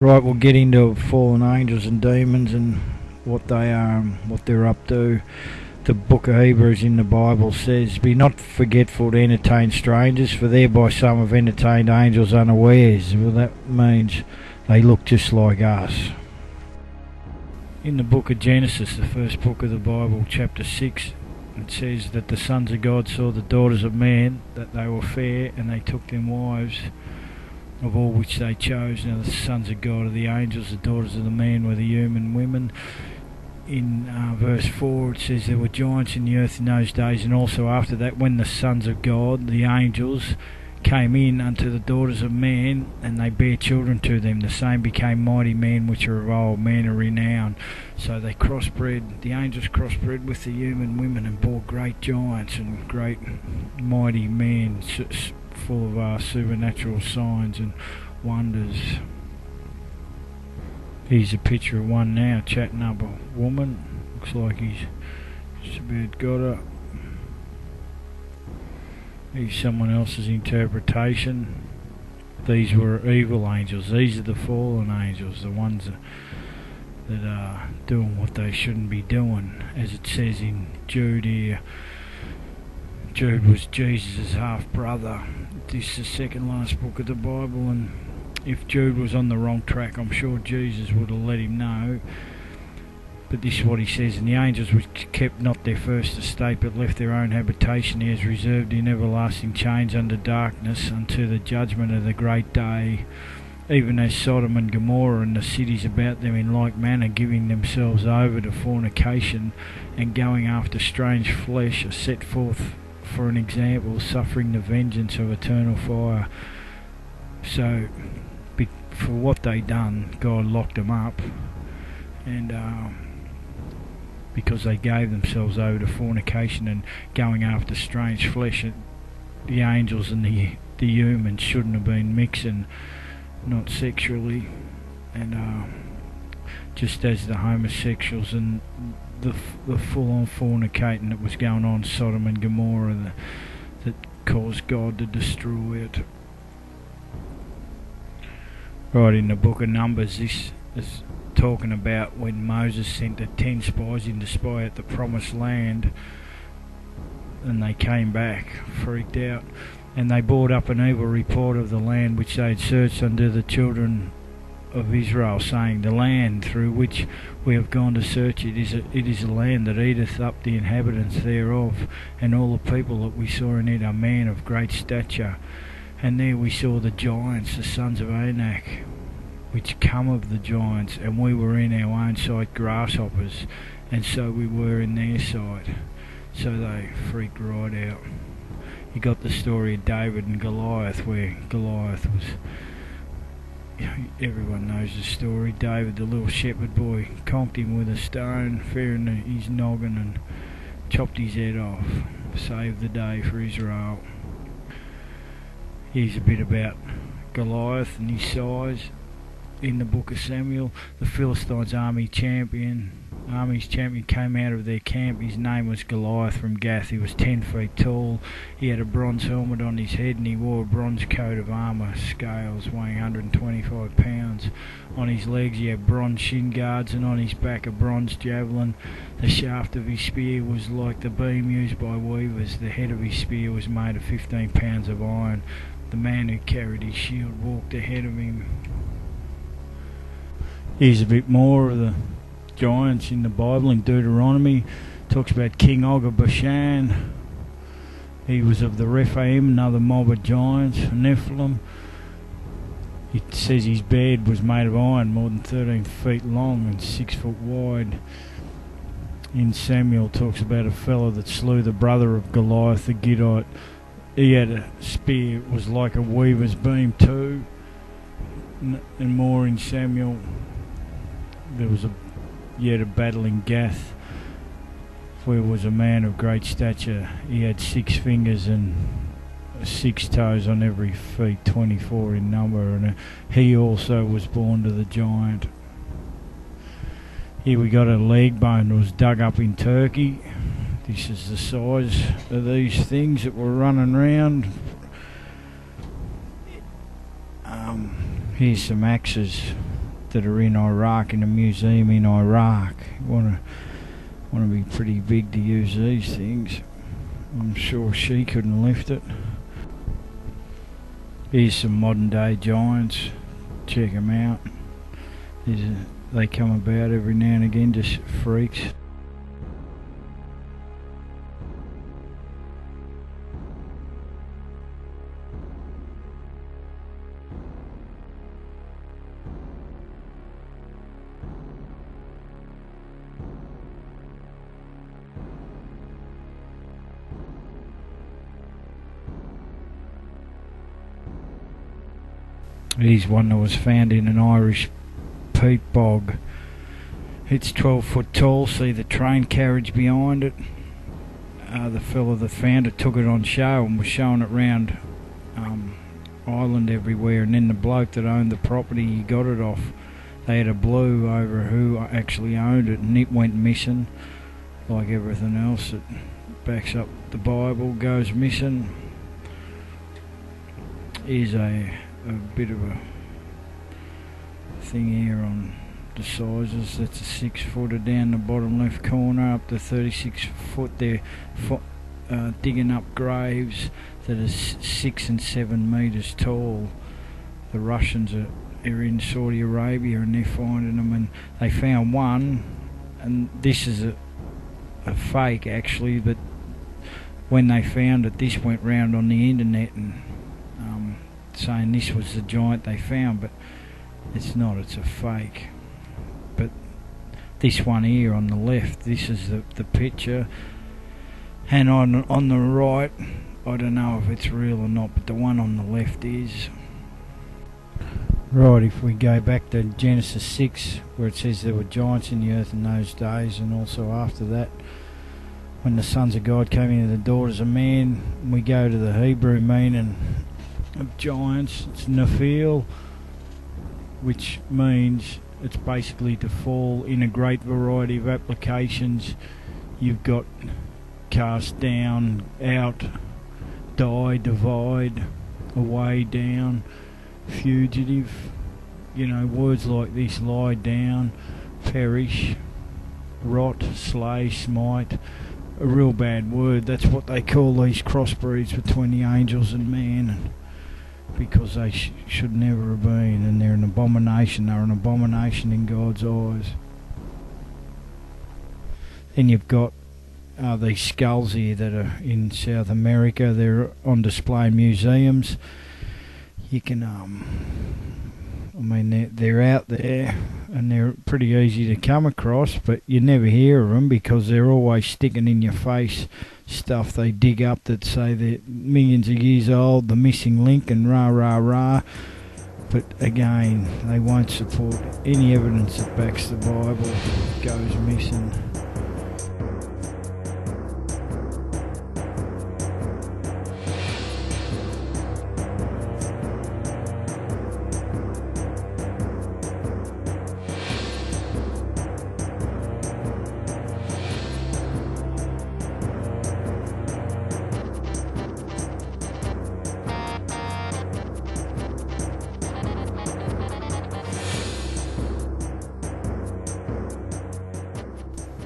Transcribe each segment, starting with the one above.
Right, we'll get into fallen angels and demons and what they are and what they're up to. The book of Hebrews in the Bible says, "Be not forgetful to entertain strangers, for thereby some have entertained angels unawares." Well, that means they look just like us. In the book of Genesis, the first book of the Bible, chapter 6, it says that the sons of God saw the daughters of man, that they were fair, and they took them wives of all which they chose. Now the sons of God are the angels, the daughters of the man were the human women. In verse 4 it says, "There were giants in the earth in those days, and also after that, when the sons of God, the angels, came in unto the daughters of man, and they bare children to them. The same became mighty men which are of old, men of renown." So they crossbred, the angels crossbred with the human women and bore great giants and great mighty men, full of supernatural signs and wonders. Here's a picture of one now chatting up a woman. Looks like he's just about got her. Here's someone else's interpretation. These were evil angels. These are the fallen angels, the ones that are doing what they shouldn't be doing. As it says in Jude here, Jude was Jesus' half-brother. This is the second last book of the Bible, and if Jude was on the wrong track, I'm sure Jesus would have let him know. But this is what he says: "And the angels which kept not their first estate, but left their own habitation, he has reserved in everlasting chains under darkness, unto the judgment of the great day, even as Sodom and Gomorrah and the cities about them in like manner, giving themselves over to fornication, and going after strange flesh, are set forth for an example, suffering the vengeance of eternal fire." So, for what they done, God locked them up, and because they gave themselves over to fornication and going after strange flesh, the angels and the humans shouldn't have been mixing, not sexually, and just as the homosexuals and the full-on fornicating that was going on in Sodom and Gomorrah that caused God to destroy it. Right, in the book of Numbers, this is talking about when Moses sent the 10 spies in to spy out the promised land, and they came back freaked out, and they brought up an evil report of the land which they had searched unto the children of Israel, saying, "The land through which we have gone to search it is a land that eateth up the inhabitants thereof, and all the people that we saw in it are men of great stature. And there we saw the giants, the sons of Anak, which come of the giants, and we were in our own sight grasshoppers, and so we were in their sight." So they freaked right out. You got the story of David and Goliath, where Goliath was... Everyone knows the story. David, the little shepherd boy, conked him with a stone, fair in his noggin, and chopped his head off. Saved the day for Israel. Here's a bit about Goliath and his size. In the book of Samuel, the Philistines' army's champion came out of their camp. His name was Goliath from Gath. He was 10 feet tall. He had a bronze helmet on his head, and he wore a bronze coat of armour, scales weighing 125 pounds. On his legs he had bronze shin guards, and on his back a bronze javelin. The shaft of his spear was like the beam used by weavers. The head of his spear was made of 15 pounds of iron. The man who carried his shield walked ahead of him. Here's a bit more of the giants in the Bible. In Deuteronomy, talks about King Og of Bashan. He was of the Rephaim, another mob of giants, Nephilim. It says his bed was made of iron, more than 13 feet long and 6 foot wide. In Samuel, talks about a fellow that slew the brother of Goliath, the Gittite. He had a spear, it was like a weaver's beam too. And more in Samuel. There was a battle in Gath, where was a man of great stature. He had 6 fingers and 6 toes on every feet, 24 in number, and he also was born to the giant. Here we got a leg bone that was dug up in Turkey. This is the size of these things that were running around. Here's some axes that are in Iraq, in a museum in Iraq. You want to be pretty big to use these things. I'm sure she couldn't lift it. Here's some modern day giants. Check them out. They come about every now and again, just freaks. Here's one that was found in an Irish peat bog. It's 12 foot tall, see the train carriage behind it. The fella that found it took it on show and was showing it round Ireland everywhere, and then the bloke that owned the property he got it off, they had a blue over who actually owned it, and it went missing. Like everything else that backs up the Bible goes missing. Here's a bit of a thing here on the sizes. That's a 6 footer down the bottom left corner, up to 36 foot. They're digging up graves that are 6 and 7 metres tall. The Russians are in Saudi Arabia and they're finding them, and they found one, and this is a fake actually, but when they found it, this went round on the internet and saying this was the giant they found, but it's not, it's a fake. But this one here on the left, this is the picture, and on the right, I don't know if it's real or not, but the one on the left is. Right, if we go back to Genesis 6, where it says there were giants in the earth in those days, and also after that, when the sons of God came into the daughters of man, we go to the Hebrew meaning of giants. It's Nephilim, which means it's basically to fall in a great variety of applications. You've got cast down, out, die, divide, away, down, fugitive, words like this: lie down, perish, rot, slay, smite. A real bad word. That's what they call these crossbreeds between the angels and man, because they should never have been, and they're an abomination. They're an abomination in God's eyes. Then you've got these skulls here that are in South America. They're on display in museums. You can, they're out there, and they're pretty easy to come across, but you never hear of them because they're always sticking in your face stuff they dig up that say they're millions of years old, the missing link, and rah rah rah. But again, they won't support any evidence that backs the Bible. It goes missing.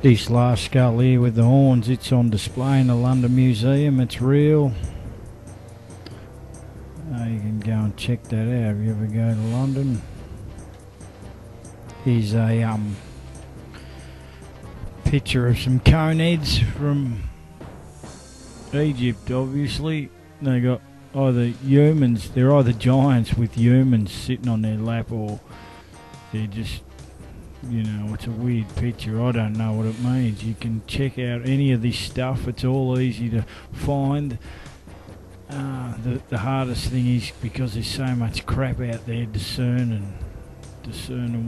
This last skull here with the horns, it's on display in the London Museum. It's real. You can go and check that out if you ever go to London. Here's a picture of some cone heads from Egypt, obviously. They got either humans, they're either giants with humans sitting on their lap, or they're just, it's a weird picture. I don't know what it means. You can check out any of this stuff. It's all easy to find. The hardest thing is because there's so much crap out there, discerning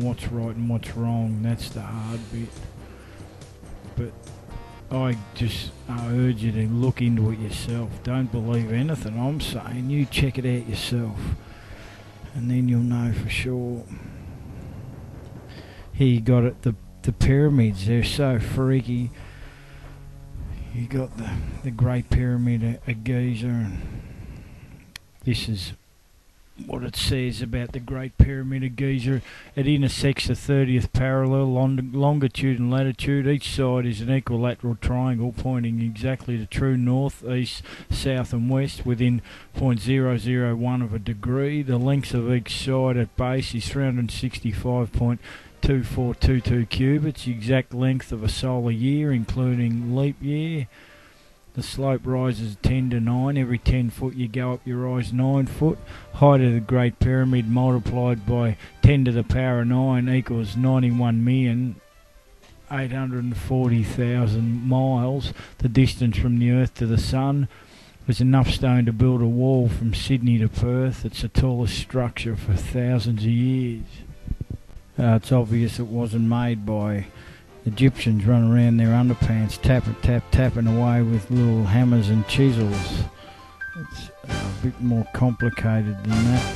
what's right and what's wrong. That's the hard bit. But I urge you to look into it yourself. Don't believe anything I'm saying. You check it out yourself, and then you'll know for sure. Here you got it, the pyramids, they're so freaky. You got the Great Pyramid of Giza, and this is what it says about the Great Pyramid of Giza. It intersects the 30th parallel, longitude and latitude. Each side is an equilateral triangle pointing exactly to true north, east, south and west within 0.001 of a degree. The length of each side at base is 365.2422 cubits, the exact length of a solar year including leap year. The slope rises 10 to 9. Every 10 foot you go up, you rise 9 foot. Height of the Great Pyramid multiplied by 10 to the power of 9 equals 91,840,000 miles. The distance from the Earth to the Sun. There's enough stone to build a wall from Sydney to Perth. It's the tallest structure for thousands of years. It's obvious it wasn't made by Egyptians running around their underpants, tapping away with little hammers and chisels. It's a bit more complicated than that.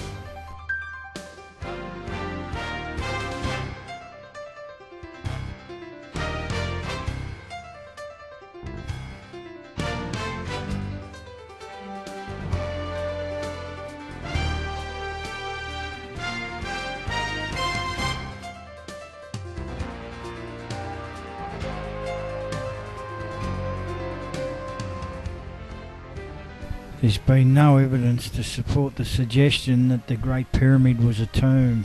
There's been no evidence to support the suggestion that the Great Pyramid was a tomb.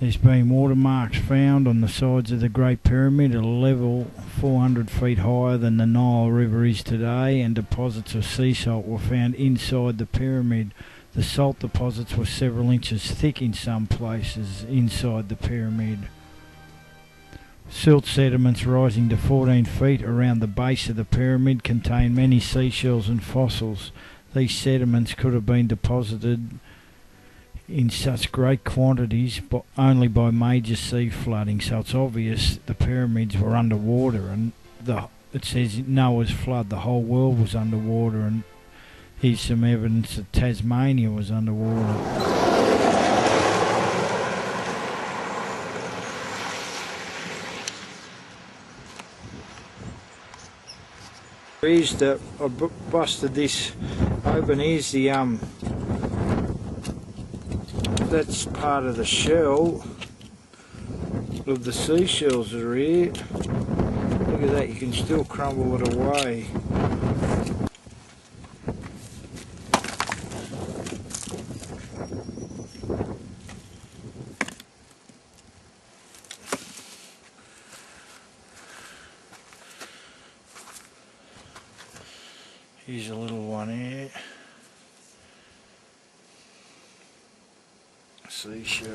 There's been watermarks found on the sides of the Great Pyramid at a level 400 feet higher than the Nile River is today, and deposits of sea salt were found inside the pyramid. The salt deposits were several inches thick in some places inside the pyramid. Silt sediments rising to 14 feet around the base of the pyramid contain many seashells and fossils. These sediments could have been deposited in such great quantities but only by major sea flooding, so it's obvious the pyramids were underwater, and it says Noah's flood, the whole world was underwater, and here's some evidence that Tasmania was underwater. Here's I busted this open. Here's the that's part of the shell of the seashells that are here. Look at that, you can still crumble it away. Here's a little one here. Seashell.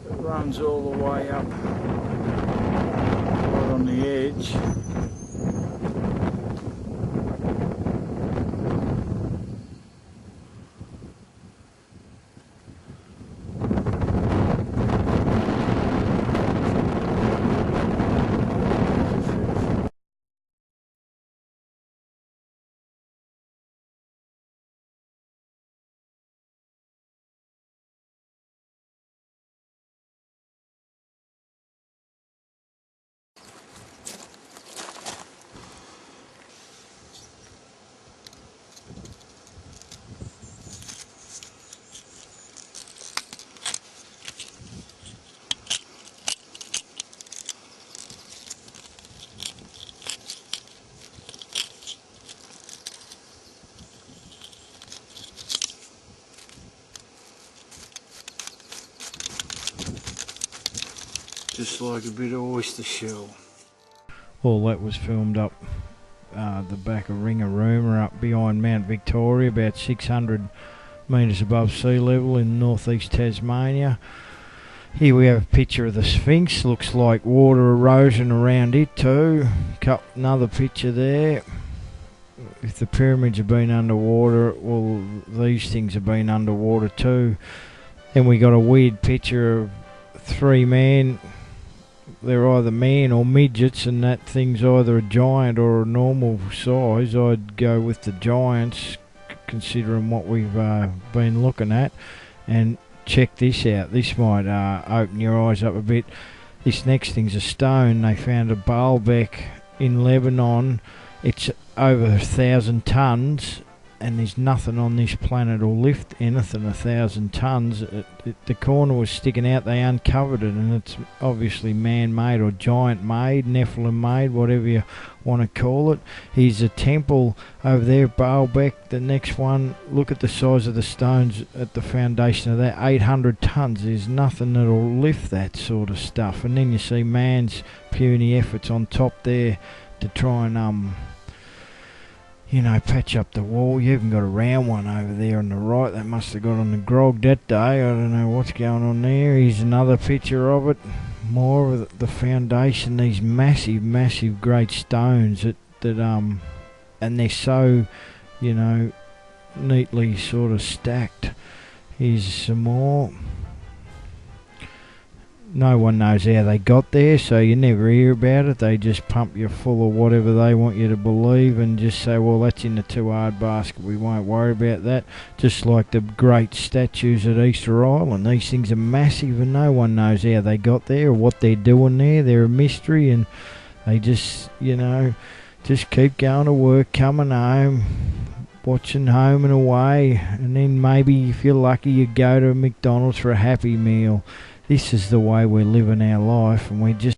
It runs all the way up right on the edge. Just like a bit of oyster shell. All that was filmed up the back of Ringarooma up behind Mount Victoria, about 600 metres above sea level in northeast Tasmania. Here we have a picture of the Sphinx. Looks like water erosion around it too. Another picture there. If the pyramids have been underwater, well, these things have been underwater too. Then we got a weird picture of three men. They're either men or midgets, and that thing's either a giant or a normal size. I'd go with the giants. considering what we've been looking at. And check this out. This might open your eyes up a bit. This next thing's a stone. They found a Baalbek in Lebanon. It's over 1,000 tons, and there's nothing on this planet will lift anything 1,000 tons. The corner was sticking out. They uncovered it, and it's obviously man-made or giant-made, Nephilim-made, whatever you want to call it. Here's a temple over there, Baalbek. The next one, look at the size of the stones at the foundation of that, 800 tons. There's nothing that'll lift that sort of stuff. And then you see man's puny efforts on top there to try and patch up the wall. You even got a round one over there on the right. They must have got on the grog that day. I don't know what's going on there. Here's another picture of it. More of the foundation. These massive, massive, great stones that and they're so, neatly sort of stacked. Here's some more. No one knows how they got there, so you never hear about it. They just pump you full of whatever they want you to believe and just say, well, that's in the too hard basket, we won't worry about that. Just like the great statues at Easter Island. These things are massive and no one knows how they got there or what they're doing there. They're a mystery, and they just, just keep going to work, coming home, watching Home and Away, and then maybe if you're lucky you go to McDonald's for a Happy Meal. This is the way we're living our life, and we just